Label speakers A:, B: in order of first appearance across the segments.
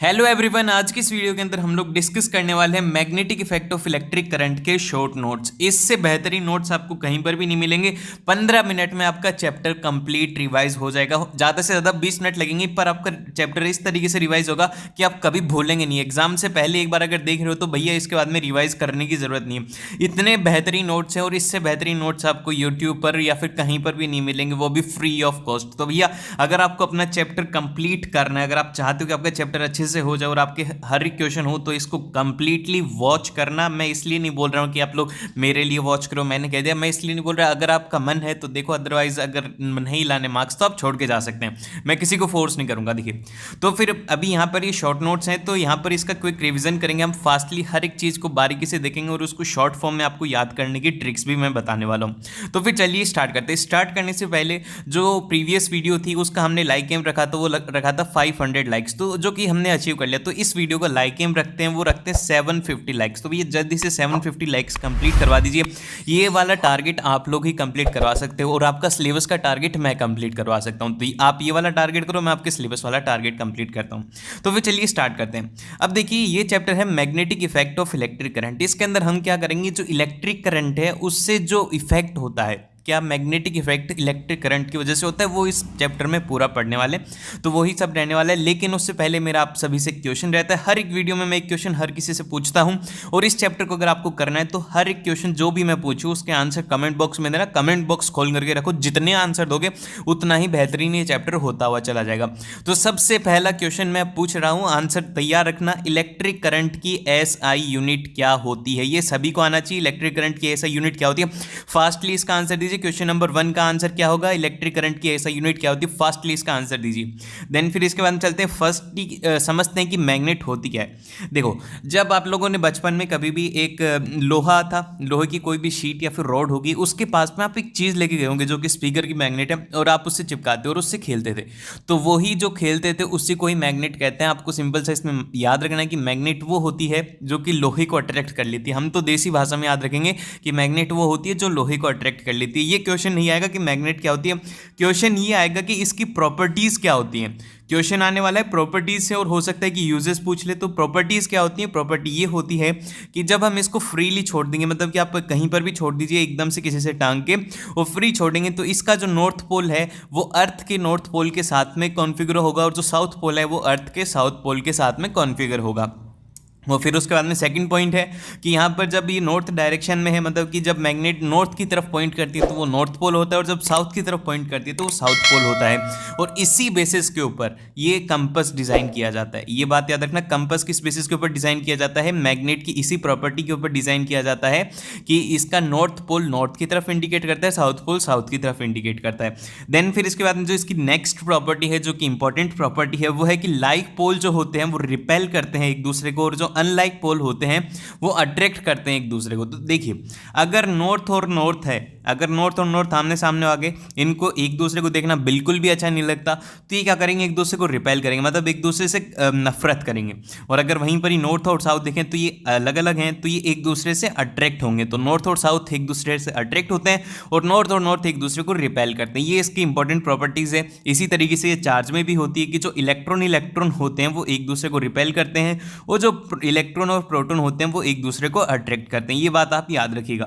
A: Hello everyone, आज की इस वीडियो के अंदर हम लोग डिस्कस करने वाले हैं magnetic effect of electric current के शॉर्ट नोट्स। इससे बेहतरीन नोट्स आपको कहीं पर भी नहीं मिलेंगे। 15 मिनट में आपका चैप्टर कंप्लीट रिवाइज हो जाएगा। ज़्यादा से ज़्यादा 20 मिनट लगेंगे, पर आपका चैप्टर इस तरीके से रिवाइज होगा कि आप कभी भूलेंगे नहीं। एग्जाम से पहले एक बार अगर देख रहे हो तो भैया इसके बाद में रिवाइज करने की ज़रूरत नहीं है। इतने बेहतरीन नोट्स हैं और इससे बेहतरीन नोट्स आपको यूट्यूब पर या फिर कहीं पर भी नहीं मिलेंगे, वो भी फ्री ऑफ कॉस्ट। तो भैया अगर आपको अपना चैप्टर कंप्लीट करना है, अगर आप चाहते हो कि आपका चैप्टर अच्छे से हो जाए और आपके हर एक क्वेश्चन हो, तो इसको कंप्लीटली वॉच करना। मैं इसलिए नहीं बोल रहा हूँ कि आप लोग मेरे लिए वॉच करो, मैंने कह दिया। मैं इसलिए नहीं बोल रहा, अगर आपका मन है तो देखो, अदरवाइज अगर नहीं लाने मार्क्स तो आप छोड़ के जा सकते हैं। मैं किसी को फोर्स नहीं करूंगा। देखिए, तो फिर अभी यहाँ पर ये शॉर्ट नोट्स हैं, तो यहाँ पर इसका क्विक रिवीजन करेंगे हम। फास्टली हर एक चीज़ को बारीकी से देखेंगे और उसको शॉर्ट फॉर्म में आपको याद करने की ट्रिक्स भी मैं बताने वाला हूँ। तो फिर चलिए स्टार्ट करते हैं। स्टार्ट करने से पहले जो प्रीवियस वीडियो थी उसका हमने लाइक एम रखा था, वो रखा था 500 लाइक्स, तो जो कि हमने अचीव कर लिया। तो इस वीडियो का लाइक एम रखते हैं, वो रखते हैं 750 लाइक्स। तो ये जल्दी से 750 लाइक्स कंप्लीट करवा दीजिए। ये वाला टारगेट आप लोग ही कंप्लीट करवा सकते हो और आपका सिलेबस का टारगेट मैं कंप्लीट करवा सकता हूं। तो आप ये वाला टारगेट करो, मैं आपके सिलेबस वाला टारगेट कंप्लीट करता हूं। तो फिर चलिए स्टार्ट करते हैं। अब देखिए, ये चैप्टर है magnetic effect of electric current. इसके अंदर हम क्या करेंगे, जो इलेक्ट्रिक करंट है उससे जो इफेक्ट होता है, क्या मैग्नेटिक इफेक्ट इलेक्ट्रिक करंट की वजह से होता है, वो इस चैप्टर में पूरा पढ़ने वाले। तो वही सब रहने वाला है। लेकिन उससे पहले मेरा आप सभी से क्वेश्चन रहता है। हर एक वीडियो में मैं एक क्वेश्चन हर किसी से पूछता हूं, और इस चैप्टर को अगर आपको करना है तो हर एक क्वेश्चन जो भी मैं पूछूं उसके आंसर कमेंट बॉक्स में देना। कमेंट बॉक्स खोल करके रखो, जितने आंसर दोगे उतना ही बेहतरीन ये चैप्टर होता हुआ चला जाएगा। तो सबसे पहला क्वेश्चन मैं पूछ रहा हूं, आंसर तैयार रखना। इलेक्ट्रिक करंट की एसआई यूनिट क्या होती है? ये सभी को आना चाहिए। इलेक्ट्रिक करंट की एसआई यूनिट क्या होती है? फास्टली इसका आंसर दीजिए। क्वेश्चन नंबर 1 का आंसर क्या होगा? इलेक्ट्रिक करंट की ऐसा यूनिट क्या होती है? फास्टली इसका आंसर दीजिए। देन फिर इसके बाद चलते हैं, फर्स्ट समझते हैं कि मैग्नेट होती क्या है। देखो, जब आप लोगों ने बचपन में कभी भी एक लोहा था, लोहे की कोई भी शीट या फिर रॉड होगी, उसके पास में आप एक चीज लेके गए होंगे जो कि स्पीकर की मैग्नेट है, और आप उससे चिपकाते हो और उससे खेलते थे। तो वही जो खेलते थे उसी को ही मैग्नेट कहते हैं। आपको सिंपल सा इसमें याद रखना है कि मैग्नेट वो होती है जो कि लोहे को अट्रैक्ट कर लेती है। हम तो देसी भाषा में याद रखेंगे कि मैग्नेट वो होती है जो लोहे को अट्रैक्ट कर लेती है। ये क्वेश्चन नहीं आएगा कि मैग्नेट क्या होती है, क्वेश्चन ये आएगा कि इसकी प्रॉपर्टीज क्या होती हैं। क्वेश्चन आने वाला है प्रॉपर्टीज से, और हो सकता है कि यूजेस पूछ ले। तो प्रॉपर्टीज क्या होती है? प्रॉपर्टी ये होती है कि जब हम इसको फ्रीली छोड़ देंगे, मतलब कि आप कहीं पर भी छोड़ दीजिए एकदम से किसी से टांग के, और फ्री छोड़ेंगे, तो इसका जो नॉर्थ पोल है वो अर्थ के नॉर्थ पोल के साथ में कॉन्फ़िगर होगा, और जो साउथ पोल है वो अर्थ के साउथ पोल के साथ में कॉन्फ़िगर होगा। वो फिर उसके बाद में सेकंड पॉइंट है कि यहाँ पर जब ये नॉर्थ डायरेक्शन में है, मतलब कि जब मैग्नेट नॉर्थ की तरफ पॉइंट करती है तो वो नॉर्थ पोल होता है, और जब साउथ की तरफ पॉइंट करती है तो वो साउथ पोल होता है। और इसी बेसिस के ऊपर ये कंपास डिज़ाइन किया जाता है। ये बात याद रखना, कंपास किस बेसिस के ऊपर डिज़ाइन किया जाता है? मैग्नेट की इसी प्रॉपर्टी के ऊपर डिज़ाइन किया जाता है कि इसका नॉर्थ पोल नॉर्थ की तरफ इंडिकेट करता है, साउथ पोल साउथ की तरफ इंडिकेट करता है। देन फिर इसके बाद में जो इसकी नेक्स्ट प्रॉपर्टी है, जो कि इंपॉर्टेंट प्रॉपर्टी है, वो है कि लाइक पोल जो होते हैं वो रिपेल करते हैं एक दूसरे को, और जो अनलाइक पोल होते हैं वो अट्रैक्ट करते हैं एक दूसरे को। तो देखिए, अगर नॉर्थ और नॉर्थ है, अगर नॉर्थ और नॉर्थ आमने सामने आ गए, इनको एक दूसरे को देखना बिल्कुल भी अच्छा नहीं लगता, तो ये क्या करेंगे? एक दूसरे को रिपेल करेंगे, मतलब एक दूसरे से नफरत करेंगे। और अगर वहीं पर ही नॉर्थ और साउथ देखें तो ये अलग अलग हैं, तो ये एक दूसरे से अट्रैक्ट होंगे। तो नॉर्थ और साउथ एक दूसरे से अट्रैक्ट होते हैं, और नॉर्थ एक दूसरे को रिपेल करते हैं। ये इसकी इंपॉर्टेंट प्रॉपर्टीज है। इसी तरीके से ये चार्ज में भी होती है कि जो इलेक्ट्रॉन होते हैं वो एक दूसरे को रिपेल करते हैं, और जो इलेक्ट्रॉन और प्रोटॉन होते हैं वो एक दूसरे को अट्रैक्ट करते हैं। ये बात आप याद रखिएगा।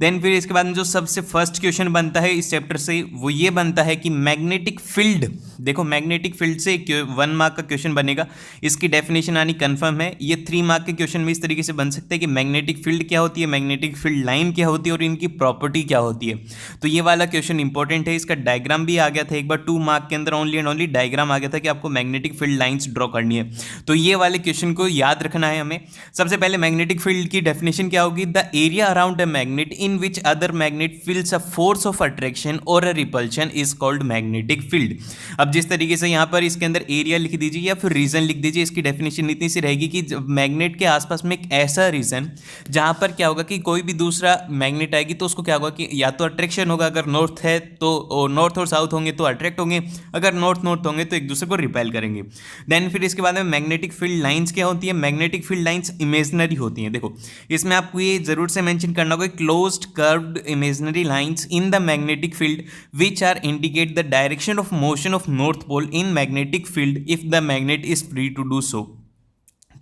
A: देन फिर इसके बाद में जो सबसे फर्स्ट क्वेश्चन बनता है इस चैप्टर से, वो ये बनता है कि मैग्नेटिक फील्ड। देखो, मैग्नेटिक फील्ड से 1 मार्क का क्वेश्चन बनेगा, इसकी डेफिनेशन आनी कंफर्म है। ये 3 मार्क के क्वेश्चन में इस तरीके से बन सकते हैं कि मैग्नेटिक फील्ड क्या होती है, मैग्नेटिक फील्ड लाइन क्या होती है, और इनकी प्रॉपर्टी क्या होती है। तो ये वाला क्वेश्चन इंपॉर्टेंट है। इसका डायग्राम भी आ गया था एक बार 2 मार्क के अंदर, ओनली एंड ओनली डायग्राम आ गया था कि आपको मैग्नेटिक फील्ड लाइंस ड्रॉ करनी है। तो ये वाले क्वेश्चन को याद रखना है हमें। सबसे पहले मैग्नेटिक फील्ड की डेफिनेशन क्या होगी? The area around a magnet in which other magnet feels a force of attraction और a repulsion is called magnetic field. अब जिस तरीके से यहाँ पर इसके अंदर एरिया लिख दीजिए या फिर रीजन लिख दीजिए, इसकी डेफिनेशन इतनी सी रहेगी कि मैग्नेट के आसपास में एक ऐसा रीजन जहाँ पर क्या होगा कि कोई भी दूसरा मैग्नेट आएगी तो उसको क्या होगा कि या तो अट्रैक्शन होगा, अगर नॉर्थ है तो नॉर्थ और साउथ होंगे तो अट्रैक्ट होंगे, अगर नॉर्थ होंगे तो एक दूसरे को रिपेल करेंगे। देन फिर इसके बाद में मैग्नेटिक फील्ड लाइंस क्या होती है? मैग्नेटिक फील्ड लाइंस इमेजनरी होती हैं। देखो, इसमें आपको ये जरूर से मेंशन करना होगा, closed curved imaginary lines in the magnetic field which are indicate the direction of motion of north pole in magnetic field if the magnet is free to do so.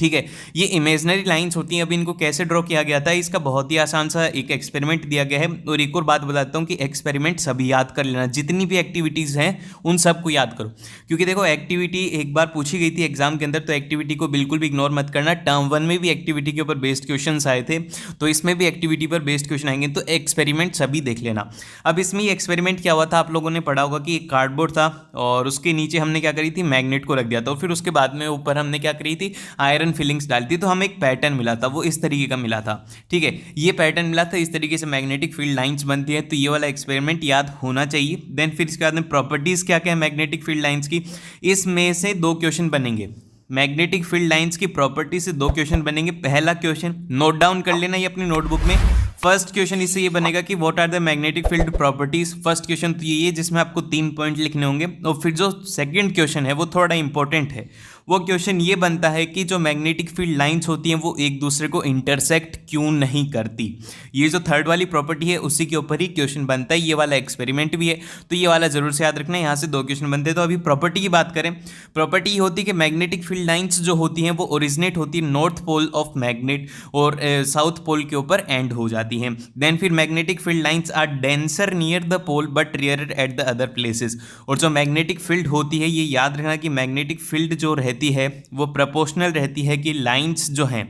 A: ठीक है। ये इमेजिनरी लाइंस होती हैं। अब इनको कैसे draw किया गया था, इसका बहुत ही आसान सा एक एक्सपेरिमेंट दिया गया है। और एक और बात बताता हूँ कि एक्सपेरिमेंट सभी याद कर लेना, जितनी भी एक्टिविटीज़ हैं उन सबको याद करो, क्योंकि देखो एक्टिविटी एक बार पूछी गई थी एग्जाम के अंदर, तो एक्टिविटी को बिल्कुल भी इग्नोर मत करना। टर्म 1 में भी एक्टिविटी के ऊपर बेस्ड क्वेश्चन आए थे, तो इसमें भी एक्टिविटी पर बेस्ड क्वेश्चन आएंगे, तो एक्सपेरिमेंट सभी देख लेना। अब इसमें ये एक्सपेरिमेंट क्या हुआ था, आप लोगों ने पढ़ा होगा कि एक कार्डबोर्ड था और उसके नीचे हमने क्या करी थी, मैग्नेट को रख दिया था, और फिर उसके बाद में ऊपर हमने क्या करी थी, आयरन फिलिंग्स डाली थी। तो हमें एक पैटर्न मिला था, वो इस तरीके का मिला था। ठीक है, ये पैटर्न मिला था, इस तरीके से मैग्नेटिक फील्ड लाइंस बनती है। तो ये वाला एक्सपेरिमेंट याद होना चाहिए। देन फिर इसके बाद में प्रॉपर्टीज क्या क्या है मैग्नेटिक फील्ड लाइंस की, इसमें से 2 क्वेश्चन बनेंगे। मैग्नेटिक फील्ड लाइंस की प्रॉपर्टी से 2 क्वेश्चन बनेंगे। पहला क्वेश्चन नोट डाउन कर लेना ये अपनी नोटबुक में। फर्स्ट क्वेश्चन इससे ये बनेगा कि what are the magnetic field properties. First question तो ये है जिसमें आपको 3 पॉइंट लिखने होंगे। और फिर जो सेकंड क्वेश्चन है वो थोड़ा इंपॉर्टेंट है। वो क्वेश्चन ये बनता है कि जो मैग्नेटिक फील्ड लाइंस होती हैं वो एक दूसरे को इंटरसेक्ट क्यों नहीं करती। ये जो थर्ड वाली प्रॉपर्टी है उसी के ऊपर ही क्वेश्चन बनता है। ये वाला एक्सपेरिमेंट भी है, तो ये वाला जरूर से याद रखना है। यहाँ से 2 क्वेश्चन बनते हैं। तो अभी प्रॉपर्टी की बात करें, प्रॉपर्टी ये होती है कि मैग्नेटिक फील्ड लाइंस जो होती हैं वो ओरिजिनेट होती है नॉर्थ पोल ऑफ मैग्नेट और साउथ पोल के ऊपर एंड हो जाती हैं। देन फिर magnetic field lines are denser near the pole but rarer at the other places. और जो मैग्नेटिक फील्ड होती है, ये याद रखना कि मैग्नेटिक फील्ड जो रहती है वो प्रोपोर्शनल रहती है कि लाइंस जो हैं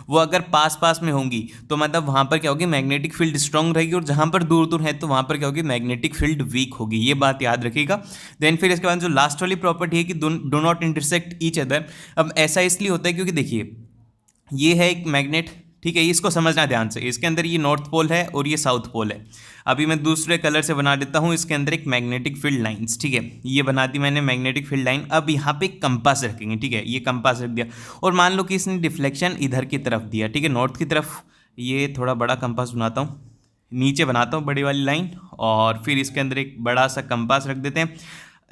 A: वो अगर पास पास में होंगी तो मतलब वहां पर क्या होगी, मैग्नेटिक फील्ड स्ट्रांग रहेगी, और जहां पर दूर दूर है तो वहां पर क्या होगी, मैग्नेटिक फील्ड वीक होगी। ये बात याद रखिएगा। देन फिर इसके बाद जो लास्ट वाली प्रॉपर्टी है कि do not intersect each other. अब ऐसा इसलिए होता है क्योंकि देखिए ये है एक मैग्नेट, ठीक है, इसको समझना ध्यान से। इसके अंदर ये नॉर्थ पोल है और ये साउथ पोल है। अभी मैं दूसरे कलर से बना देता हूँ इसके अंदर एक मैग्नेटिक फील्ड लाइंस। ठीक है, ये बना दी मैंने मैग्नेटिक फील्ड लाइन। अब यहाँ पे कंपास रखेंगे। ठीक है, ये कंपास रख दिया और मान लो कि इसने डिफ्लेक्शन इधर की तरफ दिया। ठीक है, नॉर्थ की तरफ। ये थोड़ा बड़ा कंपास बनाता हूँ, नीचे बनाता हूँ बड़ी वाली लाइन, और फिर इसके अंदर एक बड़ा सा कंपास रख देते हैं।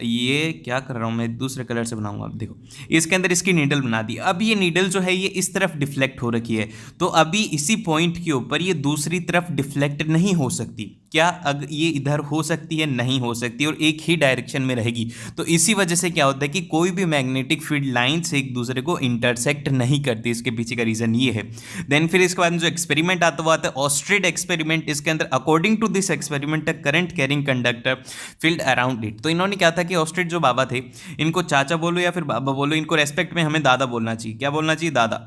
A: ये क्या कर रहा हूँ मैं, दूसरे कलर से बनाऊंगा। अब देखो इसके अंदर इसकी नीडल बना दी। अब ये नीडल जो है ये इस तरफ डिफ्लेक्ट हो रखी है, तो अभी इसी पॉइंट के ऊपर ये दूसरी तरफ डिफ्लेक्ट नहीं हो सकती। क्या अगर ये इधर हो सकती है, नहीं हो सकती, और एक ही डायरेक्शन में रहेगी। तो इसी वजह से क्या होता है कि कोई भी मैग्नेटिक फील्ड लाइन से एक दूसरे को इंटरसेक्ट नहीं करती। इसके पीछे का रीजन ये है। देन फिर इसके बाद जो एक्सपेरिमेंट आता हुआ आता है ऑस्ट्रेड एक्सपेरिमेंट। इसके अंदर according to this experiment current carrying conductor field around it. तो इन्होंने क्या था कि ऑस्ट्रेड जो बाबा थे, इनको चाचा बोलो या फिर बाबा बोलो, इनको रेस्पेक्ट में हमें दादा बोलना चाहिए। क्या बोलना चाहिए, दादा।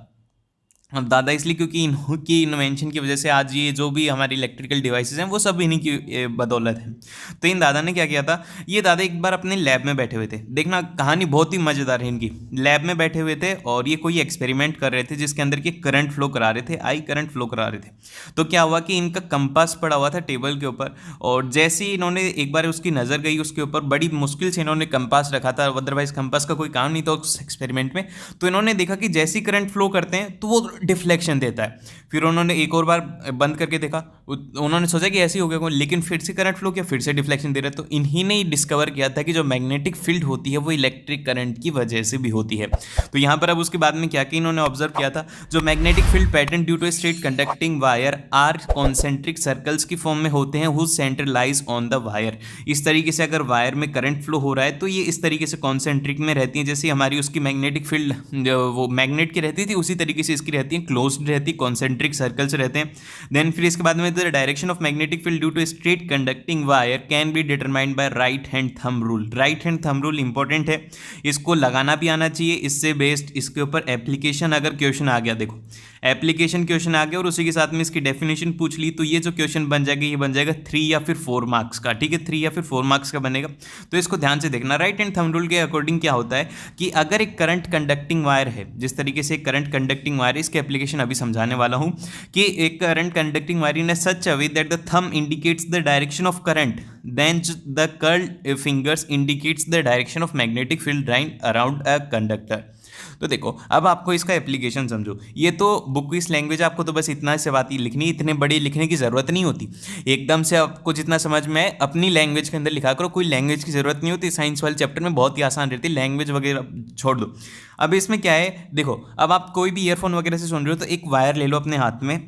A: अब दादा इसलिए क्योंकि इनकी इन्वेंशन की वजह से आज ये जो भी हमारी इलेक्ट्रिकल डिवाइसेस हैं वो सब इन्हीं की बदौलत है। तो इन दादा ने क्या किया था, ये दादा एक बार अपने लैब में बैठे हुए थे। देखना कहानी बहुत ही मज़ेदार है इनकी। लैब में बैठे हुए थे और ये कोई एक्सपेरिमेंट कर रहे थे जिसके अंदर के करंट फ्लो करा रहे थे, आई करंट फ्लो करा रहे थे। तो क्या हुआ कि इनका कंपास पड़ा हुआ था टेबल के ऊपर, और जैसे ही इन्होंने एक बार उसकी नज़र गई उसके ऊपर, बड़ी मुश्किल से इन्होंने कंपास रखा था, अदरवाइज कंपास का कोई काम नहीं था उस एक्सपेरिमेंट में। तो इन्होंने देखा कि जैसे ही करंट फ्लो करते हैं तो वो डिफ्लेक्शन देता है। फिर उन्होंने एक और बार बंद करके देखा, उन्होंने सोचा कि ऐसे ही हो गया, लेकिन फिर से करंट फ्लो किया, फिर से डिफ्लेक्शन दे रहा है। तो इन्हीं ने डिस्कवर किया था कि जो मैग्नेटिक फील्ड होती है वो इलेक्ट्रिक करंट की वजह से भी होती है। तो यहाँ पर अब उसके बाद में क्या कि इन्होंने ऑब्जर्व किया था, जो magnetic field pattern due to straight conducting wire are concentric circles की फॉर्म में होते हैं, whose centre lies on the wire. इस तरीके से अगर वायर में करंट फ्लो हो रहा है तो ये इस तरीके से कॉन्सेंट्रिक में रहती है, जैसे हमारी उसकी मैग्नेटिक फील्ड वो मैग्नेट की रहती थी उसी तरीके से इसकी रहती है, क्लोज्ड रहती है, कॉन्सेंट्रिक सर्कल्स रहते हैं। देन फिर इसके बाद में the direction of magnetic field due to straight conducting wire can be determined by right hand thumb rule. Right hand thumb rule important है, इसको लगाना भी आना चाहिए। इससे बेस्ड इसके ऊपर एप्लीकेशन अगर क्वेश्चन आ गया, देखो एप्लीकेशन क्वेश्चन आ गया और उसी के साथ में इसकी डेफिनेशन पूछ ली, तो ये जो क्वेश्चन बन जाएगा ये बन जाएगा 3 या फिर 4 मार्क्स का। ठीक है, 3 या फिर 4 मार्क्स का बनेगा, तो इसको ध्यान से देखना। राइट हैंड थंब रूल के अकॉर्डिंग क्या होता है कि अगर एक करंट कंडक्टिंग वायर है, जिस तरीके से एक करंट कंडक्टिंग वायर है, इसके एप्लीकेशन अभी समझाने वाला हूं, कि एक current conducting wire in such a way that the thumb indicates the direction of current, then the curled fingers indicates the direction of magnetic field line around a conductor. तो देखो अब आपको इसका एप्लीकेशन समझो। ये तो बुक इस language, आपको तो बस इतना से बात ही लिखनी, इतने बड़े लिखने की ज़रूरत नहीं होती। एकदम से आपको जितना समझ में आए अपनी लैंग्वेज के अंदर लिखा करो, कोई लैंग्वेज की ज़रूरत नहीं होती। साइंस वाले चैप्टर में बहुत ही आसान रहती है, लैंग्वेज वगैरह छोड़ दो। अब इसमें क्या है, देखो अब आप कोई भी ईयरफोन वगैरह से सुन रहे हो तो एक वायर ले लो अपने हाथ में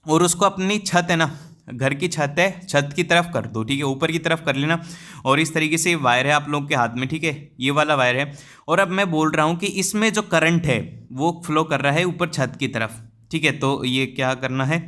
A: और उसको अपनी छत है ना, घर की छत है, छत की तरफ कर दो। ठीक है, ऊपर की तरफ कर लेना, और इस तरीके से वायर है आप लोग के हाथ में। ठीक है, ये वाला वायर है, और अब मैं बोल रहा हूँ कि इसमें जो करंट है वो फ्लो कर रहा है ऊपर छत की तरफ, ठीक है। तो ये क्या करना है,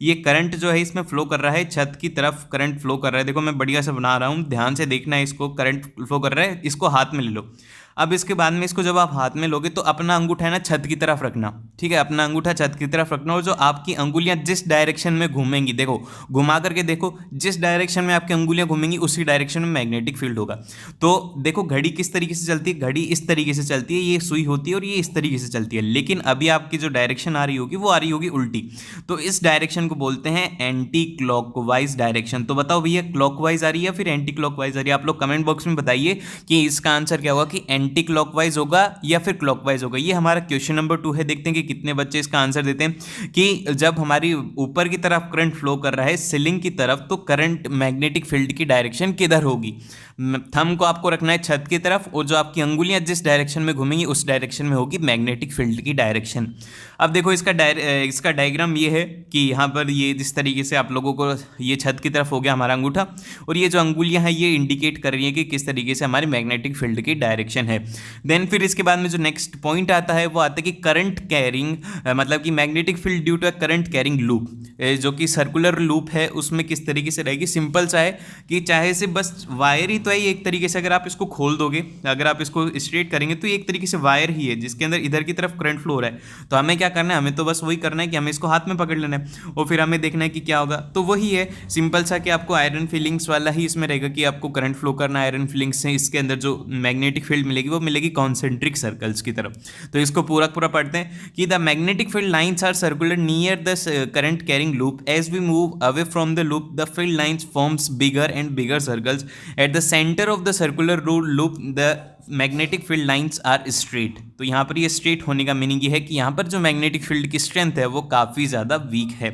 A: ये करंट जो है इसमें फ्लो कर रहा है छत की तरफ, करंट फ्लो कर रहा है। देखो मैं बढ़िया से बना रहा हूँ, ध्यान से देखना है इसको, करंट फ्लो कर रहा है, इसको हाथ में ले लो। अब इसके बाद में इसको जब आप हाथ में लोगे तो अपना अंगूठा है ना छत की तरफ रखना, ठीक है, अपना अंगूठा छत की तरफ रखना, और जो आपकी अंगुलियां जिस डायरेक्शन में घूमेंगी, देखो घुमा करके देखो, जिस डायरेक्शन में आपकी अंगुलियां घूमेंगी उसी डायरेक्शन में मैग्नेटिक फील्ड होगा। तो देखो घड़ी किस तरीके से चलती है, घड़ी इस तरीके से चलती है, ये सुई होती है और ये इस तरीके से चलती है, लेकिन अभी आपकी जो डायरेक्शन आ रही होगी वो आ रही होगी उल्टी। तो इस डायरेक्शन को बोलते हैं एंटी क्लॉकवाइज डायरेक्शन। तो बताओ भैया क्लॉकवाइज आ रही है फिर एंटी क्लॉकवाइज आ रही है? आप लोग कमेंट बॉक्स में बताइए कि इसका आंसर क्या होगा, कि एंटी क्लॉकवाइज होगा या फिर क्लॉकवाइज होगा। ये हमारा क्वेश्चन नंबर 2 है। देखते हैं कि कितने बच्चे इसका आंसर देते हैं। कि जब हमारी ऊपर की तरफ करंट फ्लो कर रहा है सीलिंग की तरफ, तो करंट मैग्नेटिक फील्ड की डायरेक्शन किधर होगी? थंब को आपको रखना है छत की तरफ, और जो आपकी अंगुलियां जिस डायरेक्शन में घूमेंगी उस डायरेक्शन में होगी मैग्नेटिक फील्ड की डायरेक्शन। अब देखो इसका डायग्राम ये है कि यहाँ पर ये जिस तरीके से आप लोगों को, ये छत की तरफ हो गया हमारा अंगूठा, और ये जो अंगुलियां हैं ये इंडिकेट कर रही है कि किस तरीके से हमारी मैग्नेटिक फील्ड की डायरेक्शन है। देन फिर इसके बाद में जो नेक्स्ट पॉइंट आता है वो आता है कि करंट कैरिंग, मतलब कि magnetic field due to a current carrying loop, जो कि सर्कुलर लूप है उसमें किस तरीके से रहेगी। सिंपल सा है कि चाहे से बस वायर ही तो है एक तरीके से, अगर आप इसको खोल दोगे, अगर आप इसको स्ट्रेट करेंगे तो ये एक तरीके से वायर ही है जिसके अंदर इधर की तरफ करंट फ्लो हो रहा है। तो हमें क्या करना है, हमें तो बस वही करना है कि हमें इसको हाथ में पकड़ लेना है और फिर हमें देखना है कि क्या होगा। तो वही है सिंपल सा कि आपको आयरन फीलिंग्स वाला ही इसमें रहेगा कि आपको करंट फ्लो करना है आयरन फीलिंग्स से, इसके अंदर जो मैग्नेटिक फील्ड मिलेगी वो मिलेगी कॉन्सेंट्रिक सर्कल्स की तरफ। तो इसको पूरा पूरा पढ़ते हैं कि the magnetic field lines are circular near the current carrying loop, as we move away from the loop the field lines forms bigger and bigger circles, at the centre of the circular loop the magnetic field lines are straight. तो यहाँ पर ये straight होने का meaning ये है कि यहाँ पर जो मैग्नेटिक फील्ड की स्ट्रेंथ है वो काफ़ी ज़्यादा वीक है।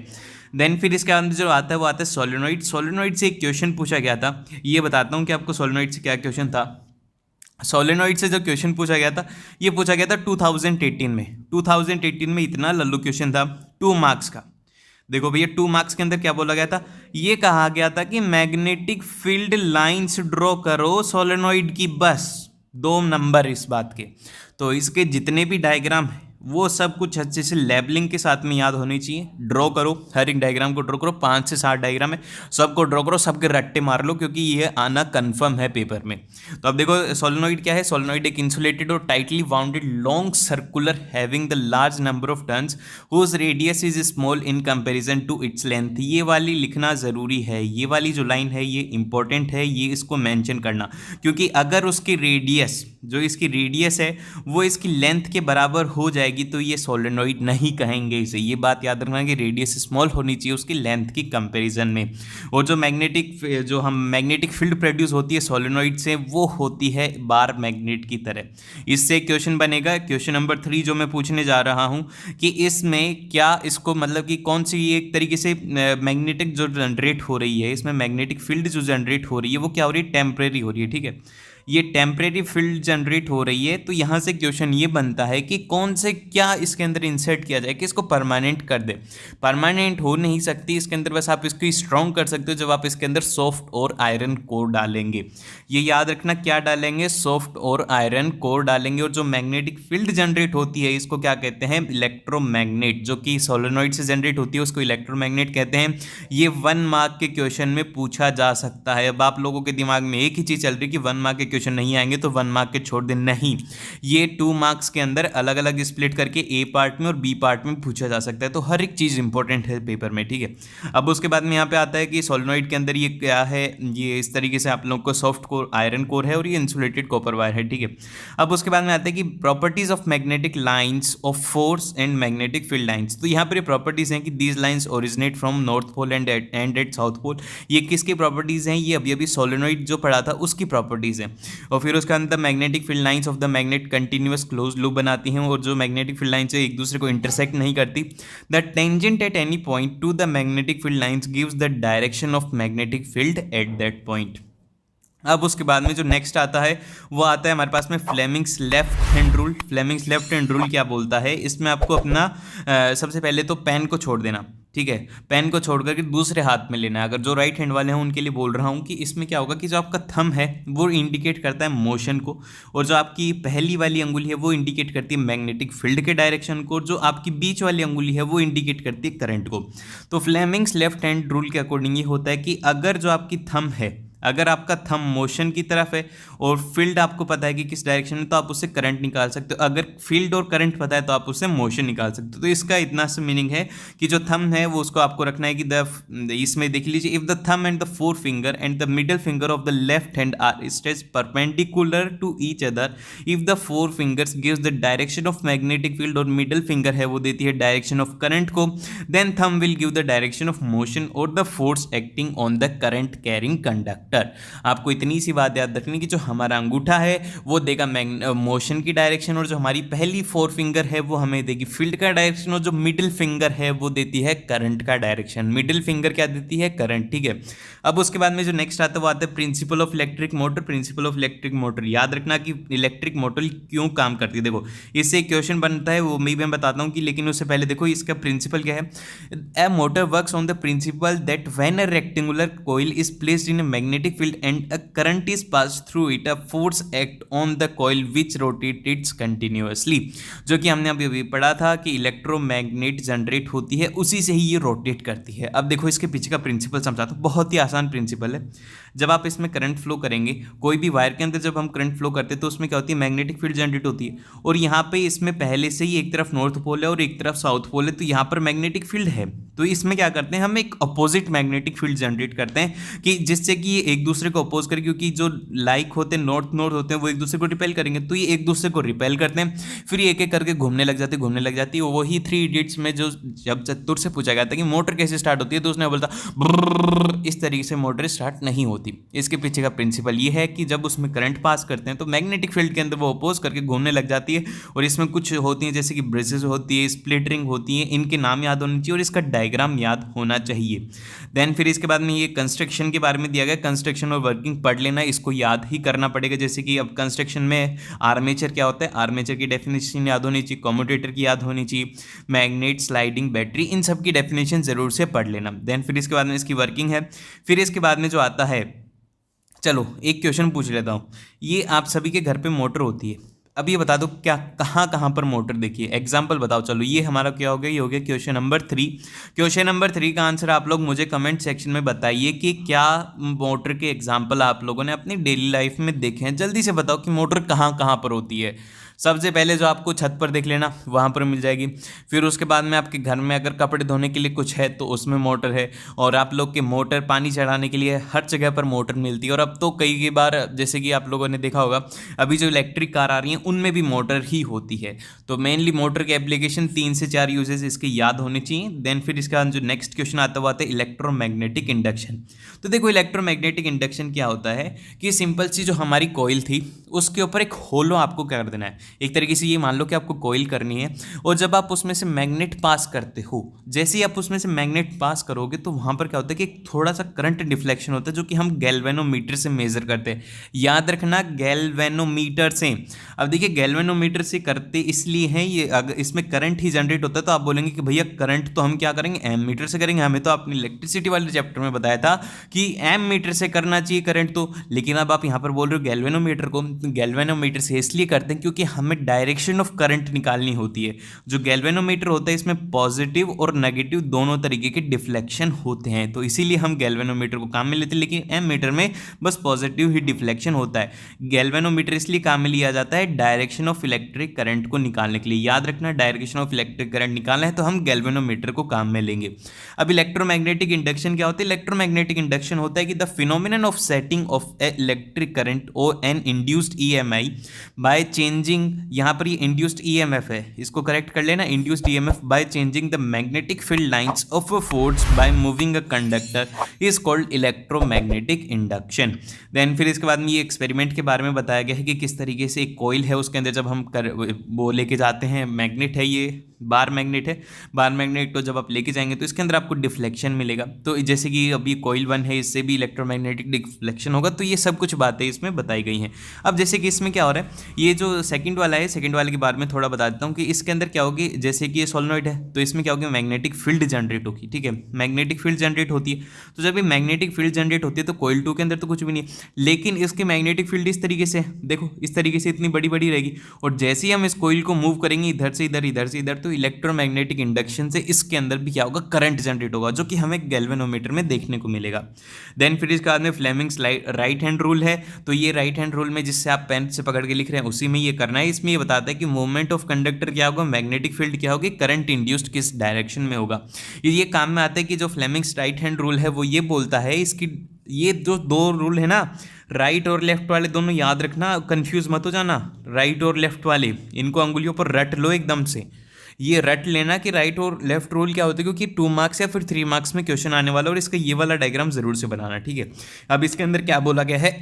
A: देन फिर इसके अंदर जो आता है वो आता है सोलेनोइड। सोलेनोइड से एक क्वेश्चन पूछा गया था, ये बताता हूँ कि आपको सोलेनोइड से क्या क्वेश्चन था। सोलेनोइड से जो क्वेश्चन पूछा गया था, ये पूछा गया था 2018 में। 2018 में इतना लल्लू क्वेश्चन था 2 मार्क्स का। देखो भैया 2 मार्क्स के अंदर क्या बोला गया था, ये कहा गया था कि मैग्नेटिक फील्ड लाइंस ड्रॉ करो सोलेनोइड की, बस 2 नंबर इस बात के। तो इसके जितने भी डायग्राम हैं वो सब कुछ अच्छे से लेबलिंग के साथ में याद होनी चाहिए। ड्रॉ करो, हर एक डायग्राम को ड्रॉ करो, 5 से 7 डायग्राम है, सबको ड्रॉ करो, सबके रट्टे मार लो, क्योंकि ये आना कंफर्म है पेपर में। तो अब देखो सोलेनोइड क्या है। सोलेनोइड एक इंसुलेटेड और tightly bounded long circular having the large number of turns whose radius is small in comparison to its length. ये वाली लिखना ज़रूरी है, ये वाली जो लाइन है ये इंपॉर्टेंट है, ये इसको मेंशन करना, क्योंकि अगर उसकी रेडियस, जो इसकी रेडियस है वो इसकी लेंथ के बराबर हो जाएगी तो ये सोलेनोइड नहीं कहेंगे इसे। ये बात याद रखना कि रेडियस स्मॉल होनी चाहिए उसकी लेंथ की कंपैरिजन में। और जो मैग्नेटिक फील्ड प्रोड्यूस होती है सोलेनोइड से वो होती है बार मैग्नेट की तरह। इससे क्वेश्चन बनेगा क्वेश्चन नंबर 3 जो मैं पूछने जा रहा हूँ कि इसमें क्या इसको मतलब कि कौन सी एक तरीके से मैग्नेटिक जो जनरेट हो रही है, इसमें मैग्नेटिक फील्ड जो जनरेट हो रही है वो क्या हो रही है, टेम्परेरी हो रही है, ठीक है। ये टेम्परेरी फील्ड जनरेट हो रही है। तो यहाँ से क्वेश्चन ये बनता है कि कौन से क्या इसके अंदर इंसर्ट किया जाए कि इसको परमानेंट कर दे। परमानेंट हो नहीं सकती इसके अंदर, बस आप इसको स्ट्रॉन्ग कर सकते हो जब आप इसके अंदर सॉफ्ट और आयरन कोर डालेंगे। ये याद रखना, क्या डालेंगे, सॉफ्ट और आयरन कोर डालेंगे। और जो मैग्नेटिक फील्ड जनरेट होती है इसको क्या कहते हैं, इलेक्ट्रोमैग्नेट। जो कि सोलेनोइड से जनरेट होती है उसको इलेक्ट्रोमैग्नेट कहते हैं। ये 1 मार्क के क्वेश्चन में पूछा जा सकता है। अब आप लोगों के दिमाग में एक ही चीज़ चल रही है कि 1 मार्क के क्वेश्चन नहीं आएंगे तो 1 मार्क के छोड़ दें, नहीं, ये 2 मार्क्स के अंदर अलग अलग स्प्लिट करके ए पार्ट में और बी पार्ट में पूछा जा सकता है। तो हर एक चीज़ इंपॉर्टेंट है पेपर में, ठीक है। अब उसके बाद में यहाँ पे आता है कि सोलेनोइड के अंदर ये क्या है, ये इस तरीके से आप लोगों को सॉफ्ट कोर आयरन कोर है और ये इंसुलेटेड कॉपर वायर है, ठीक है। अब उसके बाद में आता है कि properties of magnetic lines of force and magnetic field lines. तो यहाँ पर प्रॉपर्टीज हैं कि these lines originate from north pole and at south pole. ये किसकी प्रॉपर्टीज हैं, ये अभी अभी सोलेनोइड जो पढ़ा था उसकी प्रॉपर्टीज हैं। और फिर उसके अंदर magnetic field lines of the magnet continuous close loop बनाती हैं और जो मैग्नेटिक फील्ड लाइन से एक दूसरे को इंटरसेक्ट नहीं करती। The tangent at any point two the magnetic field lines gives the direction of magnetic field at that point. अब उसके बाद में जो नेक्स्ट आता है वो आता है हमारे पास में Fleming's left hand rule. Fleming's left hand rule क्या बोलता है, इसमें आपको अपना सबसे पहले तो पेन को छोड़ देना। ठीक है, पेन को छोड़ करके दूसरे हाथ में लेना है। अगर जो राइट हैंड वाले हैं उनके लिए बोल रहा हूँ कि इसमें क्या होगा कि जो आपका थंब है वो इंडिकेट करता है मोशन को, और जो आपकी पहली वाली अंगुली है वो इंडिकेट करती है मैग्नेटिक फील्ड के डायरेक्शन को, और जो आपकी बीच वाली अंगुली है वो इंडिकेट करती है करंट को। तो फ्लेमिंग्स लेफ्ट हैंड रूल के अकॉर्डिंग ये होता है कि अगर जो आपकी थंब है, अगर आपका थंब मोशन की तरफ है और फील्ड आपको पता है कि किस डायरेक्शन में, तो आप उससे करंट निकाल सकते हो। अगर फील्ड और करंट पता है तो आप उससे मोशन निकाल सकते हो। तो इसका इतना सा मीनिंग है कि जो थंब है वो उसको आपको रखना है कि इसमें देख लीजिए, if the thumb and the four finger and the middle finger of the left hand are stretch perpendicular to each other, if the forefingers gives the direction of magnetic field और middle finger है वो देती है direction of current को, then thumb will give the direction of motion और the force acting on the current carrying conductor. आपको इतनी सी बात याद रखनी कि जो हमारा अंगूठा है वो देगा मोशन की डायरेक्शन, और जो हमारी पहली फोर फिंगर है वो हमें देगी फील्ड का डायरेक्शन, और जो मिडिल फिंगर है वो देती है करंट का डायरेक्शन। मिडिल फिंगर क्या देती है? करंट। ठीक है, अब उसके बाद में जो नेक्स्ट आता है वो आता है principle of electric motor. Principle of electric motor याद रखना कि इलेक्ट्रिक मोटर क्यों काम करती है। देखो इससे एक क्वेश्चन बनता है, वो मैं बताता हूँ कि, लेकिन उससे पहले देखो इसका प्रिंसिपल क्या है। A motor works on the principle that when a rectangular coil is placed in a magnetic field and a current is passed through it, a force act on the coil which rotates continuously। जो कि हमने अभी पढ़ा था कि electromagnet generate होती है, उसी से ही ये रोटेट करती है। अब देखो इसके पीछे का प्रिंसिपल समझाता हूँ, बहुत ही आसान प्रिंसिपल है। जब आप इसमें करंट फ्लो करेंगे, कोई भी वायर के अंदर जब हम करंट फ्लो करते हैं तो उसमें क्या होती है? मैग्नेटिक फील्ड जनरेट होती है, और यहाँ पे इसमें पहले से ही एक तरफ नॉर्थ पोल है और एक तरफ साउथ पोल है, तो यहाँ पर मैग्नेटिक फील्ड है। तो इसमें क्या करते हैं, हम एक अपोजिट मैग्नेटिक फील्ड जनरेट करते हैं कि जिससे कि ये एक दूसरे को अपोज करें, क्योंकि जो लाइक होते हैं नॉर्थ होते हैं वो एक दूसरे को रिपेल करेंगे, तो ये एक दूसरे को रिपेल करते हैं, फिर एक एक करके घूमने लग जाती है। वही 3 इडियट्स में जो जब चतुर से पूछा गया था कि मोटर कैसे स्टार्ट होती है, तो उसने बोलता ब्रर, इस तरीके से मोटर स्टार्ट नहीं होती। इसके पीछे का प्रिंसिपल ये है कि जब उसमें करंट पास करते हैं तो मैग्नेटिक फील्ड के अंदर वो अपोज करके घूमने लग जाती है, और इसमें कुछ होती है जैसे कि ब्रेसेस होती है, स्प्लिटरिंग होती है, इनके नाम याद होने चाहिए और इसका डायग्राम याद होना चाहिए। देन फिर इसके बाद में ये कंस्ट्रक्शन के बारे में दिया गया, कंस्ट्रक्शन और वर्किंग पढ़ लेना, इसको याद ही करना पड़ेगा। जैसे कि अब कंस्ट्रक्शन में आर्मेचर क्या होता है, आर्मेचर की डेफिनेशन याद होनी चाहिए, कम्यूटेटर की याद होनी चाहिए, मैग्नेट, स्लाइडिंग, बैटरी, इन सब की डेफिनेशन जरूर से पढ़ लेना। देन फिर इसके बाद में इसकी वर्किंग है। फिर इसके बाद में जो आता है, चलो एक क्वेश्चन पूछ लेता हूँ। ये आप सभी के घर पे मोटर होती है, अब ये बता दो क्या कहाँ कहाँ पर मोटर, देखिए एग्जाम्पल बताओ। चलो ये हमारा क्या हो गया, ये हो गया क्वेश्चन नंबर 3। क्वेश्चन नंबर 3 का आंसर आप लोग मुझे कमेंट सेक्शन में बताइए कि क्या मोटर के एग्जाम्पल आप लोगों ने अपनी डेली लाइफ में देखे हैं। जल्दी से बताओ कि मोटर कहाँ कहाँ पर होती है। सबसे पहले जो आपको छत पर देख लेना, वहाँ पर मिल जाएगी। फिर उसके बाद में आपके घर में अगर कपड़े धोने के लिए कुछ है तो उसमें मोटर है, और आप लोग के मोटर पानी चढ़ाने के लिए हर जगह पर मोटर मिलती है। और अब तो कई बार जैसे कि आप लोगों ने देखा होगा, अभी जो इलेक्ट्रिक कार आ रही हैं उनमें भी मोटर ही होती है। तो मेनली मोटर के एप्लीकेशन 3 से 4 यूजेस इसके याद होने चाहिए। देन फिर इसका जो नेक्स्ट क्वेश्चन आता हुआ है इलेक्ट्रोमैग्नेटिक इंडक्शन। तो देखो इलेक्ट्रोमैग्नेटिक इंडक्शन क्या होता है कि सिंपल सी जो हमारी कॉइल थी उसके ऊपर एक होलो आपको क्या कर देना है, एक तरीके से ये मान लो कि आपको कॉइल करनी है, और जब आप उसमें से मैग्नेट पास करते हो, जैसे ही आप उसमें से मैग्नेट पास करोगे तो वहाँ पर क्या होता है कि थोड़ा सा करंट डिफ्लेक्शन होता है, जो कि हम गैल्वेनोमीटर से मेजर करते हैं। याद रखना गैल्वेनोमीटर से। अब देखिए गैल्वेनोमीटर से करते इसलिए हैं, ये अगर इसमें करंट ही जनरेट होता है तो आप बोलेंगे कि भैया करंट तो हम क्या करेंगे, एम मीटर से करेंगे। हमें तो अपनी इलेक्ट्रिसिटी वाले चैप्टर में बताया था कि एम मीटर से करना चाहिए करंट तो, लेकिन अब आप यहाँ पर बोल रहे हो गैल्वेनोमीटर को। गैल्वेनोमीटर से इसलिए करते हैं क्योंकि हमें डायरेक्शन ऑफ करंट निकालनी होती है। जो गैल्वेनोमीटर होता है इसमें पॉजिटिव और नेगेटिव दोनों तरीके के डिफ्लेक्शन होते हैं, तो इसीलिए हम गैल्वेनोमीटर को काम में लेते हैं। लेकिन एम मीटर में बस पॉजिटिव ही डिफ्लेक्शन होता है। गैल्वेनोमीटर इसलिए काम में लिया जाता है डायरेक्शन ऑफ इलेक्ट्रिक करंट को निकालने के लिए। याद रखना डायरेक्शन ऑफ इलेक्ट्रिक करंट निकालना है तो हम गैल्वेनोमीटर को काम में लेंगे। अब इलेक्ट्रोमैग्नेटिक इंडक्शन क्या होता है? इलेक्ट्रोमैग्नेटिक इंडक्शन होता है कि the phenomenon of setting of a electric current और an induced EMI by changing, यहाँ पर ये इंड्यूस्ड ईएमएफ है, इसको करेक्ट कर लेना, induced EMF by changing the magnetic field lines of a force by moving a conductor is called electromagnetic induction. Then फिर इसके बाद में ये एक्सपेरिमेंट के बारे में बताया गया है कि किस तरीके से एक कॉइल है उसके अंदर जब हम वो लेके जाते हैं, मैग्नेट है ये बार मैग्नेट है। बार मैग्नेट को जब आप लेके जाएंगे तो इसके अंदर आपको डिफ्लेक्शन मिलेगा। तो जैसे कि अभी कॉइल 1 है, इससे भी इलेक्ट्रोमैग्नेटिक डिफ्लेक्शन होगा। तो ये सब कुछ बातें इसमें बताई गई हैं। अब जैसे कि इसमें क्या हो रहा है, ये जो सेकंड वाला है, सेकंड वाले के बारे में थोड़ा बता देता हूँ कि इसके अंदर क्या होगी। जैसे कि ये सोलेनोइड है तो इसमें क्या होगी, मैग्नेटिक फील्ड जनरेट होगी। ठीक है, मैग्नेटिक फील्ड जनरेट होती है। तो जब ये मैग्नेटिक फील्ड जनरेट होती है तो कॉइल 2 के अंदर तो कुछ भी नहीं है, लेकिन इसकी मैग्नेटिक फील्ड इस तरीके से, देखो इस तरीके से इतनी बड़ी बड़ी रहेगी। और जैसे ही हम इस कॉइल को मूव करेंगे इधर से इधर, इधर से इधर, तो इलेक्ट्रोमैग्नेटिक इंडक्शन से इसके अंदर भी क्या होगा, करंट जनरेट होगा, जो कि हमें गैल्वेनोमीटर में देखने को मिलेगा। देन फिर इसके बाद में फ्लेमिंग्स राइट हैंड रूल है। तो ये राइट हैंड रूल में जिससे आप पेन से पकड़ के लिख रहे हैं उसी में ये करना है। इसमें ये बताता है कि मूवमेंट ऑफ कंडक्टर क्या होगा, मैग्नेटिक फील्ड क्या होगी, करंट इंड्यूस्ड किस डायरेक्शन में होगा। ये काम में आता है कि जो फ्लेमिंग्स राइट हैंड रूल है वो ये बोलता है, इसकी ये जो दो रूल है ना, राइट और लेफ्ट वाले दोनों याद रखना, कंफ्यूज मत हो जाना। राइट और लेफ्ट वाले इनको अंगुलियों पर रट लो एकदम से, ये रट लेना कि राइट और लेफ्ट रूल क्या होते हैं, क्योंकि 2 मार्क्स या फिर 3 मार्क्स में क्वेश्चन आने वाला, और इसका ये वाला डायग्राम जरूर से बनाना। ठीक है, अब इसके अंदर क्या बोला गया है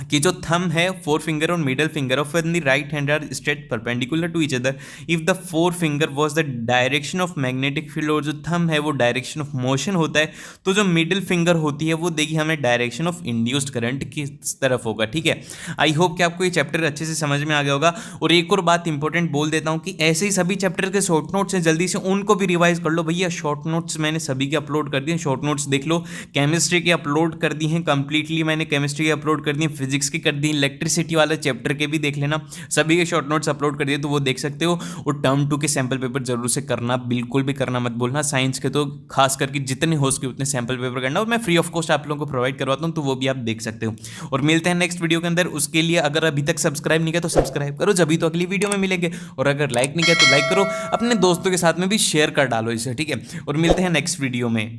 A: कि जो थंब है, फोर फिंगर और middle finger of the right hand are straight perpendicular to each other if the four finger was the direction of magnetic field, और जो थंब है वो डायरेक्शन ऑफ मोशन होता है, तो जो मिडिल फिंगर होती है वो देगी हमें डायरेक्शन ऑफ इंड्यूस्ड करंट किस तरफ होगा। ठीक है, आई होप कि आपको ये चैप्टर अच्छे से समझ में आ गया होगा। और एक और बात इंपॉर्टेंट बोल देता हूँ कि ऐसे ही सभी चैप्टर के शॉर्ट नोट्स हैं, जल्दी से उनको भी रिवाइज कर लो भैया। शॉर्ट नोट्स मैंने सभी के अपलोड कर दिए, शॉर्ट नोट्स देख लो। केमिस्ट्री के अपलोड कर दी हैं कंप्लीटली, मैंने केमिस्ट्री के अपलोड कर दिए, फिजिक्स की कर दी, इलेक्ट्रिसिटी वाले चैप्टर के भी देख लेना, सभी के शॉर्ट नोट्स अपलोड कर दिए तो वो देख सकते हो। और टर्म 2 के सैंपल पेपर जरूर से करना, बिल्कुल भी करना मत बोलना। साइंस के तो खास करके जितने हो सके उतने सैंपल पेपर करना, और मैं फ्री ऑफ कॉस्ट आप लोगों को प्रोवाइड करवाता हूं, तो वो भी आप देख सकते हो। और मिलते हैं नेक्स्ट वीडियो के अंदर। उसके लिए अगर अभी तक सब्सक्राइब नहीं किया तो सब्सक्राइब करो, जब भी तो अगली वीडियो में मिलेंगे। और अगर लाइक नहीं किया तो लाइक करो, अपने दोस्तों के साथ में भी शेयर कर डालो इसे। ठीक है, और मिलते हैं नेक्स्ट वीडियो में।